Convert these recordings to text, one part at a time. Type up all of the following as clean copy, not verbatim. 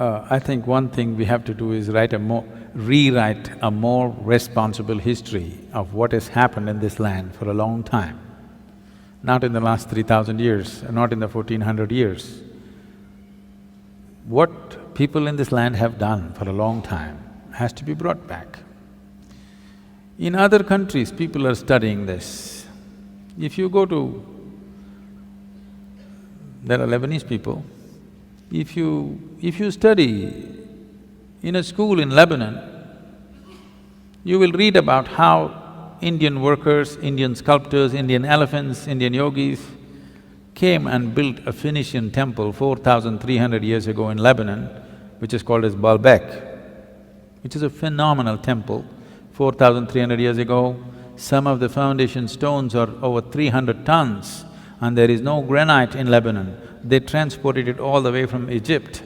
I think one thing we have to do is rewrite a more responsible history of what has happened in this land for a long time. Not in the last 3,000 years, not in the 1400 years. What people in this land have done for a long time has to be brought back. In other countries, people are studying this. If you go to… there are Lebanese people, if you study in a school in Lebanon, you will read about how Indian workers, Indian sculptors, Indian elephants, Indian yogis came and built a Phoenician temple 4,300 years ago in Lebanon, which is called as Baalbek, which is a phenomenal temple. 4,300 years ago, some of the foundation stones are over 300 tons and there is no granite in Lebanon. They transported it all the way from Egypt,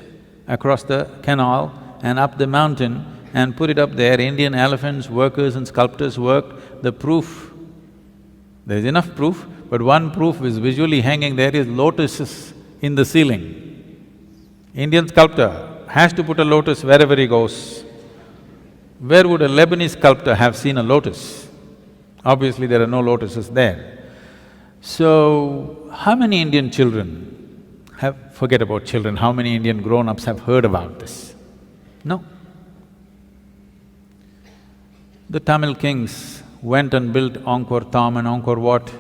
across the canal and up the mountain and put it up there. Indian elephants, workers and sculptors worked. The proof, there is enough proof, but one proof is visually hanging there is lotuses in the ceiling. Indian sculptor has to put a lotus wherever he goes. Where would a Lebanese sculptor have seen a lotus? Obviously there are no lotuses there. So, how many Indian children forget about children, how many Indian grown-ups have heard about this? No. The Tamil kings went and built Angkor Thom and Angkor Wat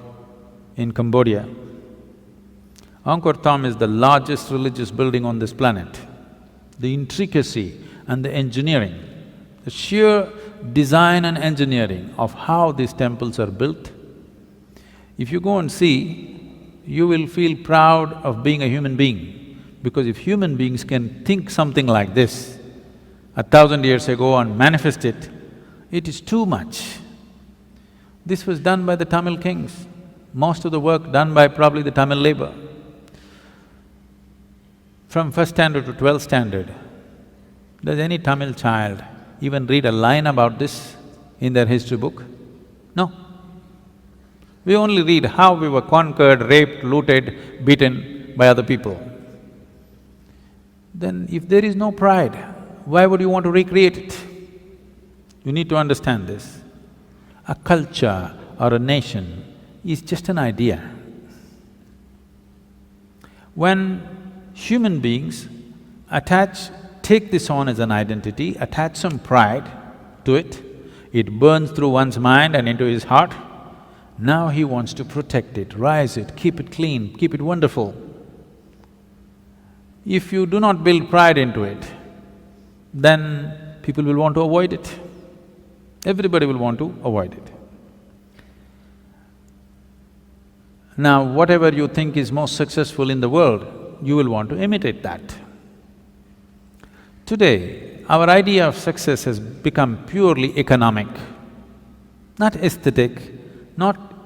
in Cambodia. Angkor Thom is the largest religious building on this planet. The intricacy and the engineering, the sheer design and engineering of how these temples are built, if you go and see, you will feel proud of being a human being. Because if human beings can think something like this 1,000 years ago and manifest it, it is too much. This was done by the Tamil kings, most of the work done by probably the Tamil labor. From first standard to 12th standard, does any Tamil child even read a line about this in their history book? No. We only read how we were conquered, raped, looted, beaten by other people. Then if there is no pride, why would you want to recreate it? You need to understand this. A culture or a nation is just an idea. When human beings take this on as an identity, attach some pride to it, it burns through one's mind and into his heart. Now he wants to protect it, rise it, keep it clean, keep it wonderful. If you do not build pride into it, then people will want to avoid it. Everybody will want to avoid it. Now, whatever you think is most successful in the world, you will want to imitate that. Today, our idea of success has become purely economic, not aesthetic,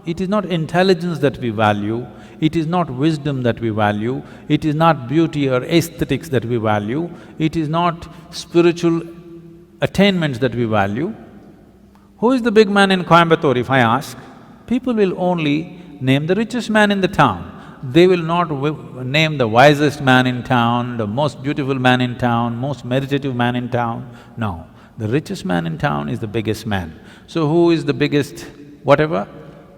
it is not intelligence that we value, it is not wisdom that we value, it is not beauty or aesthetics that we value, it is not spiritual attainments that we value. Who is the big man in Coimbatore, if I ask? People will only name the richest man in the town. They will not name the wisest man in town, the most beautiful man in town, most meditative man in town. No, the richest man in town is the biggest man. So who is the biggest whatever?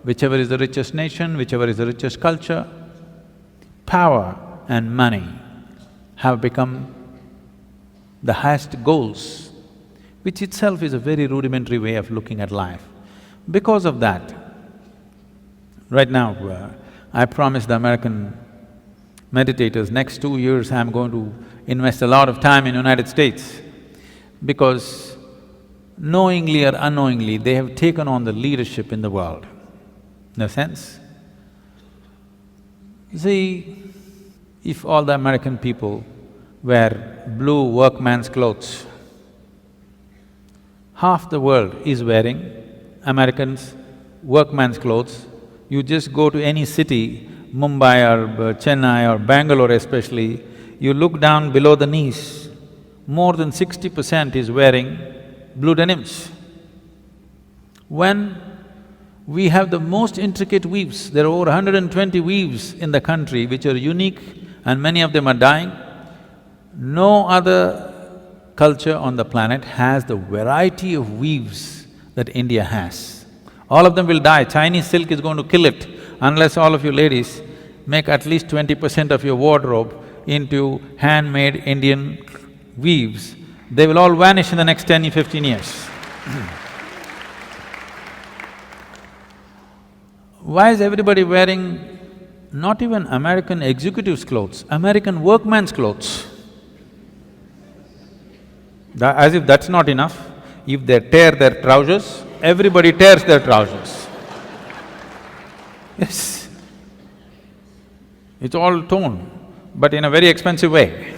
Whichever is the richest nation, whichever is the richest culture, power and money have become the highest goals, which itself is a very rudimentary way of looking at life. Because of that, right now, I promised the American meditators, next 2 years I'm going to invest a lot of time in United States, because knowingly or unknowingly, they have taken on the leadership in the world. No sense? See, if all the American people wear blue workman's clothes, half the world is wearing Americans' workman's clothes. You just go to any city, Mumbai or Chennai or Bangalore especially, you look down below the knees, more than 60% is wearing blue denims. When we have the most intricate weaves, there are over 120 weaves in the country which are unique and many of them are dying. No other culture on the planet has the variety of weaves that India has. All of them will die. Chinese silk is going to kill it unless all of you ladies make at least 20% of your wardrobe into handmade Indian weaves. They will all vanish in the next 10, 15 years. Why is everybody wearing not even American executives' clothes, American workman's clothes? As if that's not enough, if they tear their trousers, everybody tears their trousers. Yes. It's all torn, but in a very expensive way.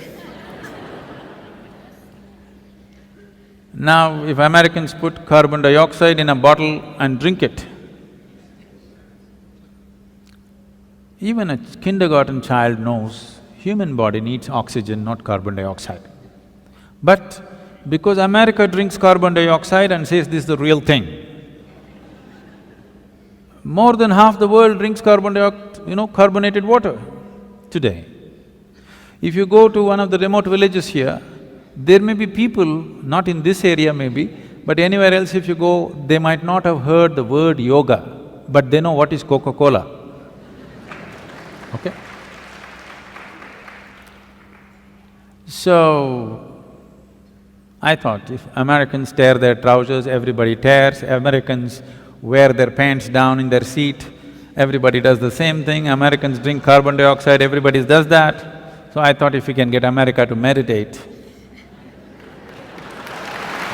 Now, if Americans put carbon dioxide in a bottle and drink it, even a kindergarten child knows human body needs oxygen, not carbon dioxide. But because America drinks carbon dioxide and says this is the real thing, more than half the world drinks carbonated water today. If you go to one of the remote villages here, there may be people, not in this area maybe, but anywhere else if you go, they might not have heard the word yoga, but they know what is Coca-Cola. Okay? So, I thought if Americans tear their trousers, everybody tears, Americans wear their pants down in their seat, everybody does the same thing, Americans drink carbon dioxide, everybody does that. So I thought if we can get America to meditate,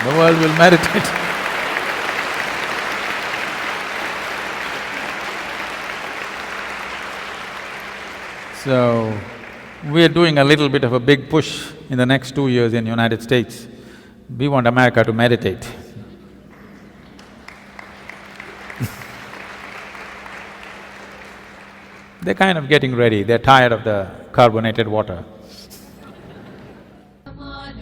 the world will meditate. So, we are doing a little bit of a big push in the next 2 years in United States. We want America to meditate. They're kind of getting ready, they're tired of the carbonated water. Namo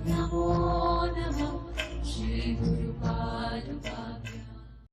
Namo Shri Guru